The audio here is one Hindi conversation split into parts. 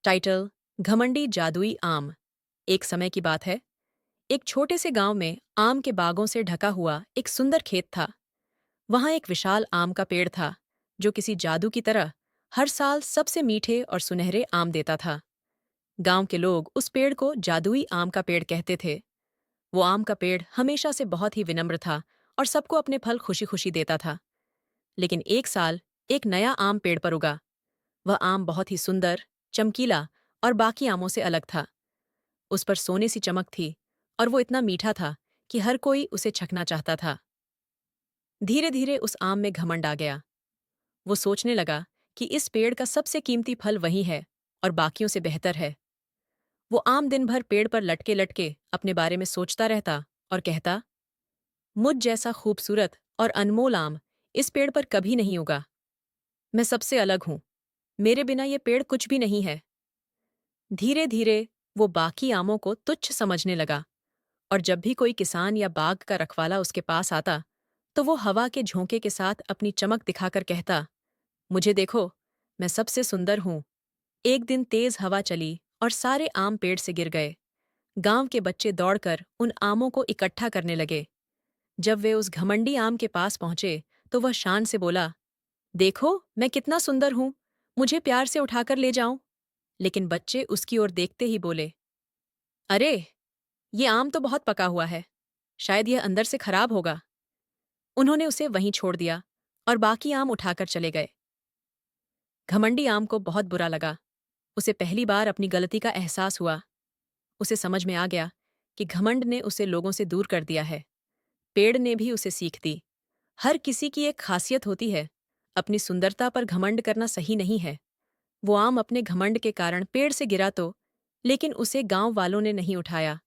टाइटल: घमंडी जादुई आम। एक समय की बात है। एक छोटे से गांव में आम के बागों से ढका हुआ एक सुंदर खेत था। वहां एक विशाल आम का पेड़ था, जो किसी जादू की तरह हर साल सबसे मीठे और सुनहरे आम देता था। गांव के लोग उस पेड़ को जादुई आम का पेड़ कहते थे। वो आम का पेड़ हमेशा से बहुत ही विनम्र था और सबको अपने फल खुशी खुशी देता था। लेकिन एक साल एक नया आम पेड़ पर उगा। वह आम बहुत ही सुंदर, चमकीला और बाकी आमों से अलग था। उस पर सोने सी चमक थी और वो इतना मीठा था कि हर कोई उसे चखना चाहता था। धीरे धीरे उस आम में घमंड आ गया। वो सोचने लगा कि इस पेड़ का सबसे कीमती फल वही है और बाकियों से बेहतर है। वो आम दिन भर पेड़ पर लटके लटके अपने बारे में सोचता रहता और कहता, मुझ जैसा खूबसूरत और अनमोल आम इस पेड़ पर कभी नहीं उगा। मैं सबसे अलग हूं। मेरे बिना ये पेड़ कुछ भी नहीं है। धीरे धीरे वो बाकी आमों को तुच्छ समझने लगा और जब भी कोई किसान या बाग का रखवाला उसके पास आता, तो वो हवा के झोंके के साथ अपनी चमक दिखाकर कहता, मुझे देखो, मैं सबसे सुंदर हूं। एक दिन तेज हवा चली और सारे आम पेड़ से गिर गए। गांव के बच्चे दौड़कर उन आमों को इकट्ठा करने लगे। जब वे उस घमंडी आम के पास पहुंचे, तो वह शान से बोला, देखो, मैं कितना सुंदर हूं। मुझे प्यार से उठाकर ले जाऊं। लेकिन बच्चे उसकी ओर देखते ही बोले, अरे, ये आम तो बहुत पका हुआ है। शायद यह अंदर से खराब होगा। उन्होंने उसे वहीं छोड़ दिया और बाकी आम उठाकर चले गए। घमंडी आम को बहुत बुरा लगा। उसे पहली बार अपनी गलती का एहसास हुआ। उसे समझ में आ गया कि घमंड ने उसे लोगों से दूर कर दिया है। पेड़ ने भी उसे सीख दी। हर किसी की एक खासियत होती है। अपनी सुंदरता पर घमंड करना सही नहीं है। वो आम अपने घमंड के कारण पेड़ से गिरा तो, लेकिन उसे गांव वालों ने नहीं उठाया।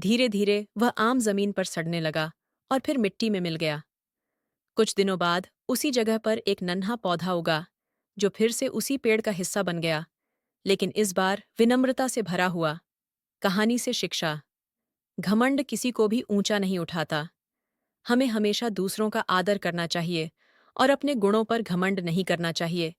धीरे धीरे वह आम जमीन पर सड़ने लगा और फिर मिट्टी में मिल गया। कुछ दिनों बाद उसी जगह पर एक नन्हा पौधा उगा, जो फिर से उसी पेड़ का हिस्सा बन गया, लेकिन इस बार विनम्रता से भरा हुआ। कहानी से शिक्षा: घमंड किसी को भी ऊंचा नहीं उठाता। हमें हमेशा दूसरों का आदर करना चाहिए और अपने गुणों पर घमंड नहीं करना चाहिए।